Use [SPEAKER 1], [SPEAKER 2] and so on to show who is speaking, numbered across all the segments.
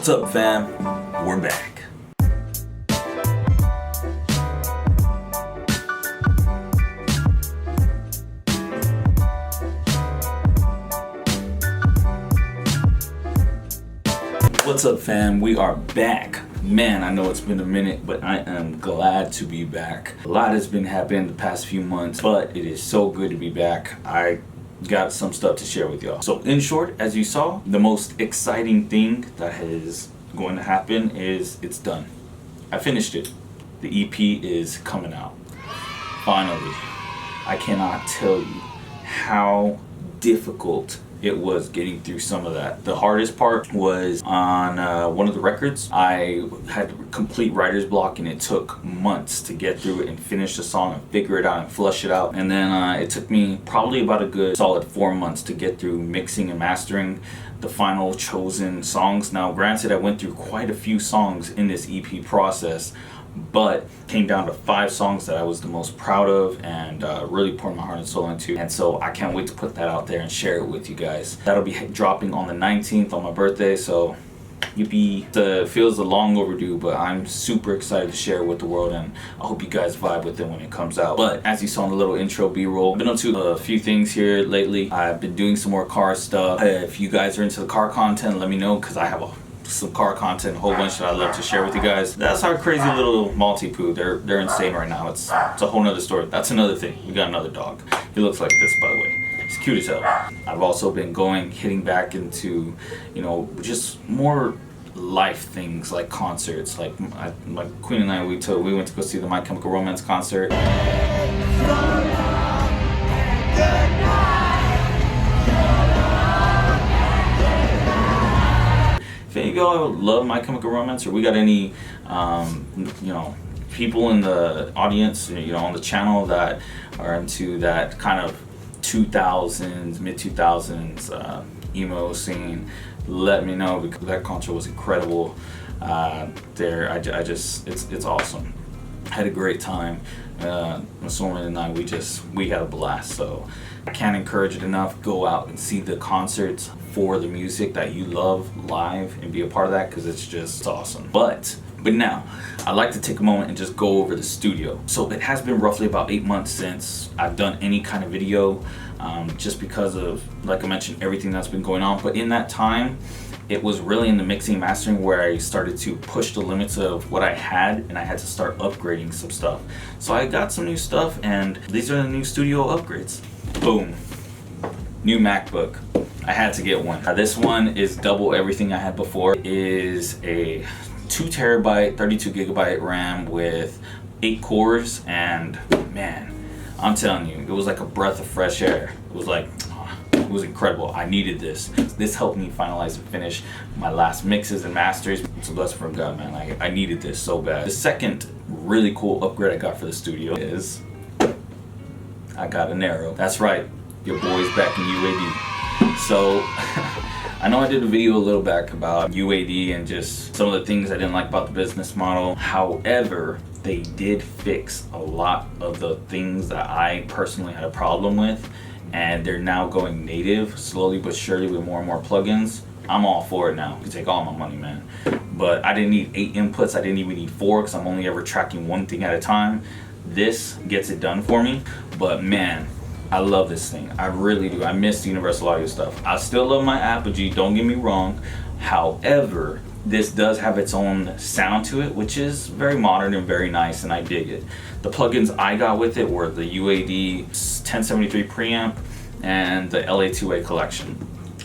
[SPEAKER 1] What's up, fam? We're back. What's up, fam? We are back. Man, I know it's been a minute, but I am glad to be back. A lot has been happening the past few months, but it is so good to be back. I got some stuff to share with y'all. So in short, as you saw, the most exciting thing that is going to happen is it's done. I finished it. The EP is coming out. Finally. I cannot tell you how difficult it was getting through some of that. The hardest part was on one of the records. I had complete writer's block, and it took months to get through it and finish the song and figure it out and flush it out. And then it took me probably about a good solid 4 months to get through mixing and mastering the final chosen songs. Now granted, I went through quite a few songs in this EP process, but came down to 5 songs that I was the most proud of and really poured my heart and soul into. And so I can't wait to put that out there and share it with you guys. That'll be dropping on the 19th on my birthday, so yippee. It feels a long overdue, but I'm super excited to share it with the world, and I hope you guys vibe with it when it comes out. But as you saw in the little intro B-roll, I've been up to a few things here lately. I've been doing some more car stuff. If you guys are into the car content, let me know, because I have some car content, a whole bunch that I'd love to share with you guys. That's our crazy little multi-poo. They're insane right now. It's a whole nother story. That's another thing. We got another dog. He looks like this, by the way. He's cute as hell. I've also been hitting back into, just more life things like concerts. Like my Queen and I, we went to go see the My Chemical Romance concert. If any of y'all love My Chemical Romance, or we got any, people in the audience, on the channel that are into that kind of 2000s, mid 2000s emo scene, let me know, because that concert was incredible. It's awesome. I had a great time. Someone and I, we had a blast. So I can't encourage it enough. Go out and see the concerts for the music that you love live and be a part of that, because it's awesome. But now I'd like to take a moment and just go over the studio. So it has been roughly about 8 months since I've done any kind of video, just because of, like I mentioned, everything that's been going on. But in that time, it was really in the mixing and mastering where I started to push the limits of what I had, and I had to start upgrading some stuff. So I got some new stuff, and these are the new studio upgrades. Boom. New MacBook. I had to get one. This one is double everything I had before. It is a 2 terabyte, 32 gigabyte RAM with 8 cores, and man, I'm telling you, it was like a breath of fresh air. It was incredible. I needed this. This helped me finalize and finish my last mixes and masters. It's a blessing from God, man. I needed this so bad. The second really cool upgrade I got for the studio is I got an Arrow. That's right, your boy's back in UAD. So I know I did a video a little back about UAD and just some of the things I didn't like about the business model. However, they did fix a lot of the things that I personally had a problem with, and they're now going native slowly but surely with more and more plugins. I'm all for it now. You can take all my money, man. But I didn't need 8 inputs. I didn't even need 4, because I'm only ever tracking one thing at a time. This gets it done for me. But man, I love this thing. I really do. I miss the Universal Audio stuff. I still love my Apogee, don't get me wrong. However, this does have its own sound to it, which is very modern and very nice, and I dig it. The plugins I got with it were the UAD 1073 preamp and the LA2A collection.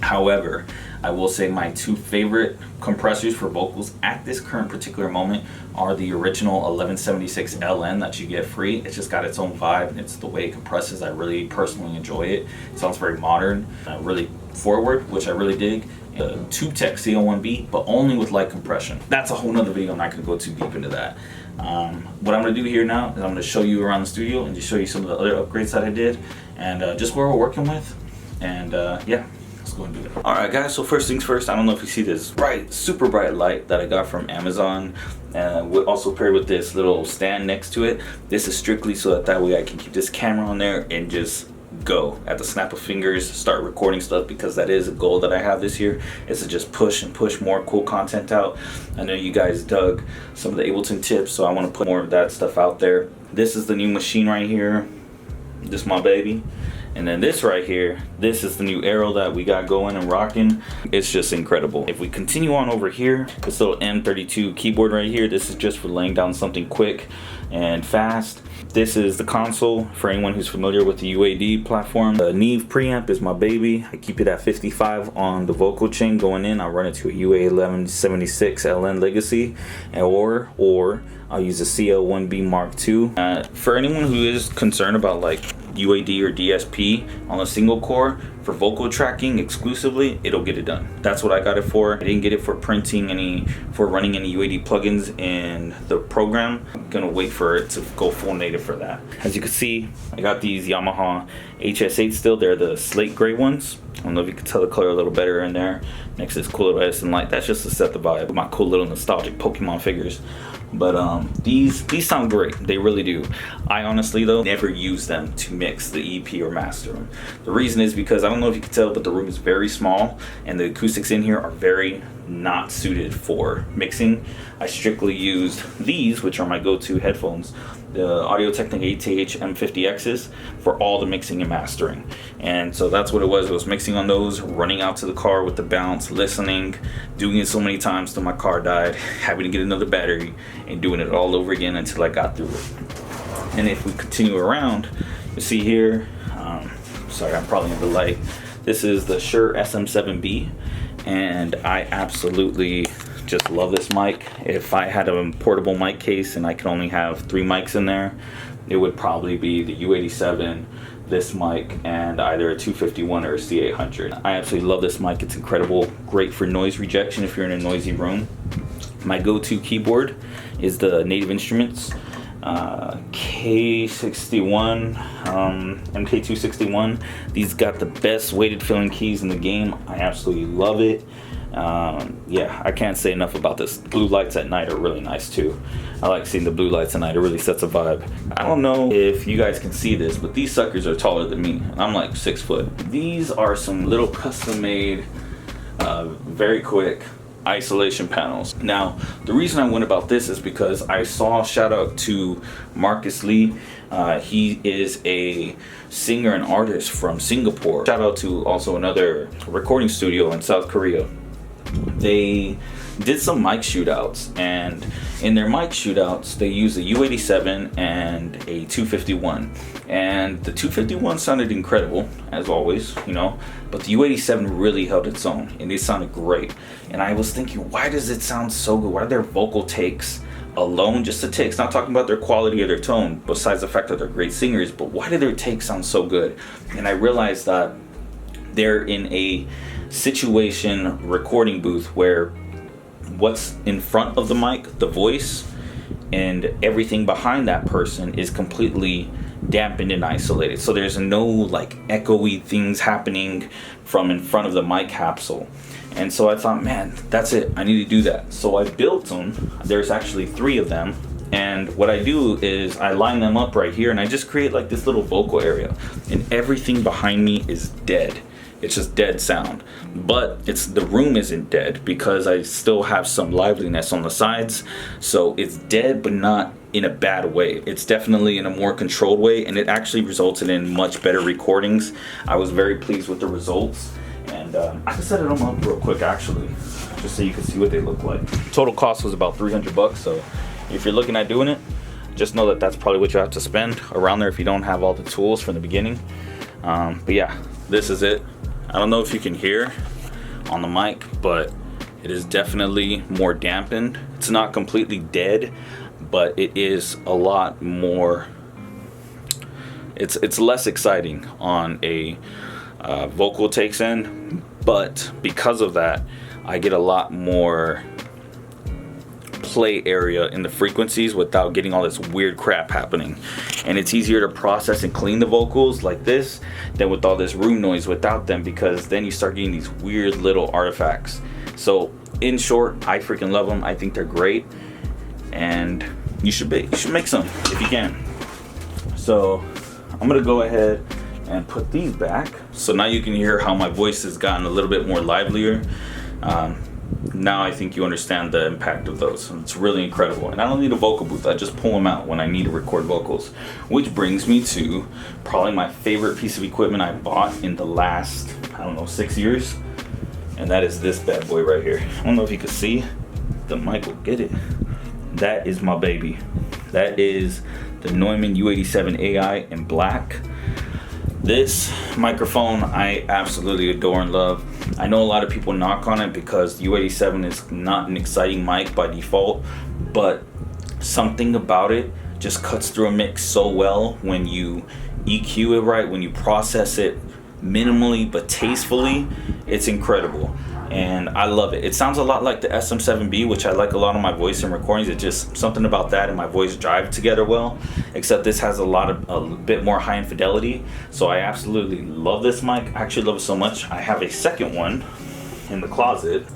[SPEAKER 1] However, I will say my 2 favorite compressors for vocals at this current particular moment are the original 1176 LN that you get free. It's just got its own vibe, and it's the way it compresses. I really personally enjoy it. It sounds very modern, really forward, which I really dig. The TubeTech CO1B, but only with light compression. That's a whole nother video. I'm not going to go too deep into that. What I'm going to do here now is I'm going to show you around the studio and just show you some of the other upgrades that I did, and just what we're working with. And yeah, let's go and do that. Alright guys, so first things first, I don't know if you see this super bright light that I got from Amazon, also paired with this little stand next to it. This is strictly so that way I can keep this camera on there and just go at the snap of fingers, start recording stuff, because that is a goal that I have this year, is to just push and push more cool content out. I know you guys dug some of the Ableton tips, so I want to put more of that stuff out there. This is the new machine right here. This is my baby. And then this right here, this is the new Arrow that we got going and rocking. It's just incredible. If we continue on over here, this little M32 keyboard right here, this is just for laying down something quick and fast. This is the console for anyone who's familiar with the UAD platform. The Neve preamp is my baby. I keep it at 55 on the vocal chain going in. I run it to a UA 1176 LN Legacy, or I'll use a CL1B Mark II. For anyone who is concerned about like UAD or DSP on a single core for vocal tracking exclusively, it'll get it done. That's what I got it for. I didn't get it for for running any UAD plugins in the program. I'm gonna wait for it to go full native for that. As you can see, I got these Yamaha HS8 still. They're the slate gray ones. I don't know if you can tell the color a little better in there. Next to this cool little Edison light. That's just to set the vibe. My cool little nostalgic Pokemon figures. But these sound great. They really do. I honestly though never use them to mix the EP or master them. The reason is because I don't know if you can tell, but the room is very small and the acoustics in here are very not suited for mixing. I strictly used these, which are my go-to headphones, the Audio-Technica ATH M50Xs, for all the mixing and mastering. And so that's what it was. It was mixing on those, running out to the car with the bounce, listening, doing it so many times till my car died, having to get another battery, and doing it all over again until I got through it. And if we continue around, you see here, sorry, I'm probably in the light. This is the Shure SM7B, and I absolutely just love this mic. If I had a portable mic case and I could only have 3 mics in there, it would probably be the U87, this mic, and either a 251 or a C800. I absolutely love this mic. It's incredible. Great for noise rejection if you're in a noisy room. My go-to keyboard is the Native Instruments K61, MK261. These got the best weighted filling keys in the game. I absolutely love it. Yeah, I can't say enough about this. Blue lights at night are really nice too. I like seeing the blue lights at night. It really sets a vibe. I don't know if you guys can see this, but these suckers are taller than me. I'm like 6 foot. These are some little custom made, very quick isolation panels. Now, the reason I went about this is because I saw, shout out to Marcus Lee. He is a singer and artist from Singapore. Shout out to also another recording studio in South Korea. They did some mic shootouts, and in their mic shootouts they used a U87 and a 251, and the 251 sounded incredible as always, you know, but the U87 really held its own and they sounded great. And I was thinking, why does it sound so good? Why are their vocal takes alone, just the takes, not talking about their quality or their tone, besides the fact that they're great singers, but why do their takes sound so good? And I realized that they're in a situation recording booth where what's in front of the mic, the voice, and everything behind that person is completely dampened and isolated. So there's no like echoey things happening from in front of the mic capsule. And so I thought, man, that's it. I need to do that. So I built them. There's actually 3 of them. And what I do is I line them up right here and I just create like this little vocal area. And everything behind me is dead. It's just dead sound. But the room isn't dead because I still have some liveliness on the sides. So it's dead, but not in a bad way. It's definitely in a more controlled way, and it actually resulted in much better recordings. I was very pleased with the results. And I can set them up real quick actually, just so you can see what they look like. Total cost was about $300, so if you're looking at doing it, just know that that's probably what you have to spend around there if you don't have all the tools from the beginning. But yeah, this is it. I don't know if you can hear on the mic, but it is definitely more dampened. It's not completely dead, but it is a lot more, it's less exciting on a vocal takes in, but because of that I get a lot more play area in the frequencies without getting all this weird crap happening. And it's easier to process and clean the vocals like this than with all this room noise without them, because then you start getting these weird little artifacts. So in short, I freaking love them. I think they're great, and you should make some if you can. So I'm gonna go ahead and put these back. So now you can hear how my voice has gotten a little bit more livelier. Now I think you understand the impact of those. It's really incredible. And I don't need a vocal booth. I just pull them out when I need to record vocals. Which brings me to probably my favorite piece of equipment I bought in the last, I don't know, 6 years. And that is this bad boy right here. I don't know if you can see. The mic will get it. That is my baby. That is the Neumann U87 AI in black. This microphone I absolutely adore and love. I know a lot of people knock on it because the U87 is not an exciting mic by default, but something about it just cuts through a mix so well when you EQ it right, when you process it minimally but tastefully. It's incredible. And I love it. It sounds a lot like the SM7B, which I like a lot of my voice in recordings. It's just something about that and my voice drive together well, except this has a bit more high in fidelity. So I absolutely love this mic. I actually love it so much. I have a second one in the closet.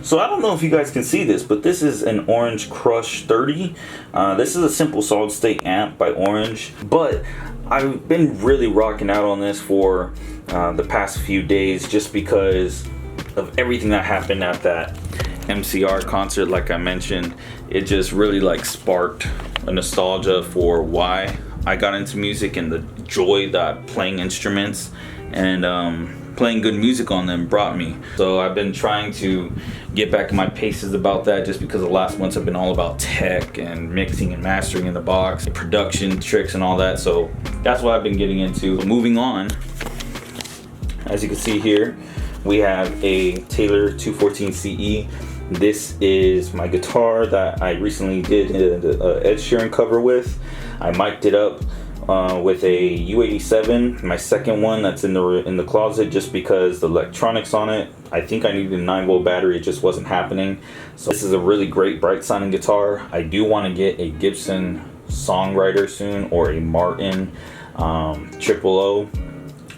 [SPEAKER 1] So I don't know if you guys can see this, but this is an Orange Crush 30. This is a simple solid state amp by Orange, but I've been really rocking out on this for the past few days just because of everything that happened at that MCR concert. Like I mentioned, it just really like sparked a nostalgia for why I got into music and the joy that playing instruments and playing good music on them brought me. So I've been trying to get back in my paces about that just because the last months have been all about tech and mixing and mastering in the box, production tricks and all that. So that's what I've been getting into. Moving on, as you can see here, we have a Taylor 214 CE. This is my guitar that I recently did an Ed Sheeran cover with. I mic'd it up with a U87, my second one that's in the closet, just because the electronics on it, I think I needed a 9-volt battery. It just wasn't happening. So this is a really great bright sounding guitar. I do want to get a Gibson Songwriter soon, or a Martin 000.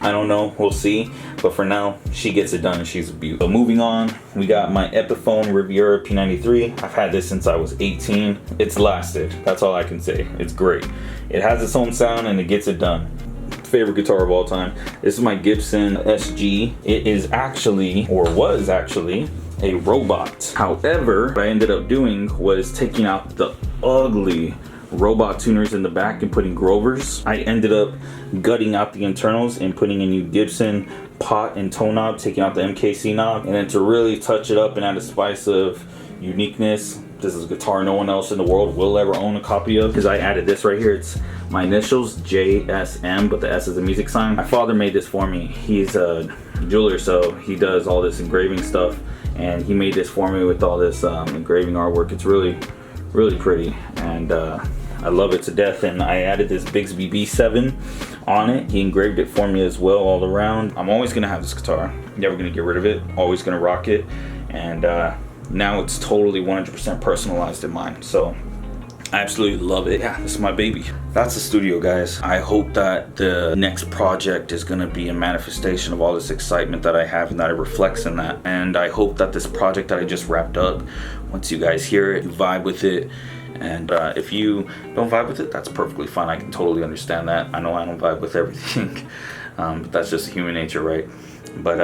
[SPEAKER 1] I don't know, we'll see, but for now she gets it done and she's a beaut. So moving on, we got my Epiphone Riviera P93. I've had this since I was 18. It's lasted, that's all I can say. It's great. It has its own sound and it gets it done. Favorite guitar of all time. This is my Gibson SG. It is actually, or was actually, a robot. However, what I ended up doing was taking out the ugly robot tuners in the back and putting Grovers. I ended up gutting out the internals and putting a new Gibson pot and toe knob, taking out the MKC knob, and then to really touch it up and add a spice of uniqueness. This is a guitar no one else in the world will ever own a copy of, because I added this right here. It's my initials, JSM, but the S is a music sign. My father made this for me. He's a jeweler, so he does all this engraving stuff, and he made this for me with all this engraving artwork. It's really pretty, and I love it to death. And I added this Bigsby B7 on it. He engraved it for me as well all around. I'm always gonna have this guitar, never gonna get rid of it, always gonna rock it. And now it's totally 100% personalized in mine, so I absolutely love it. Yeah, this is my baby. That's the studio, guys. I hope that the next project is gonna be a manifestation of all this excitement that I have and that it reflects in that. And I hope that this project that I just wrapped up, once you guys hear it, you vibe with it. And if you don't vibe with it, that's perfectly fine. I can totally understand that. I know I don't vibe with everything, but that's just human nature, right? But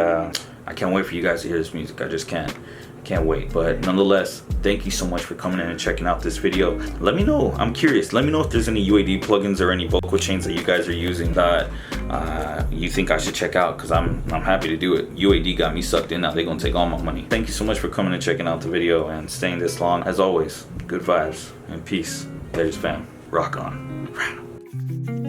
[SPEAKER 1] I can't wait for you guys to hear this music. I just can't wait. But nonetheless, thank you so much for coming in and checking out this video. Let me know, I'm curious, let me know if there's any UAD plugins or any vocal chains that you guys are using that you think I should check out, because I'm happy to do it. UAD got me sucked in, now they're gonna take all my money. Thank you so much for coming and checking out the video and staying this long. As always, good vibes and peace. There's fam. Rock on.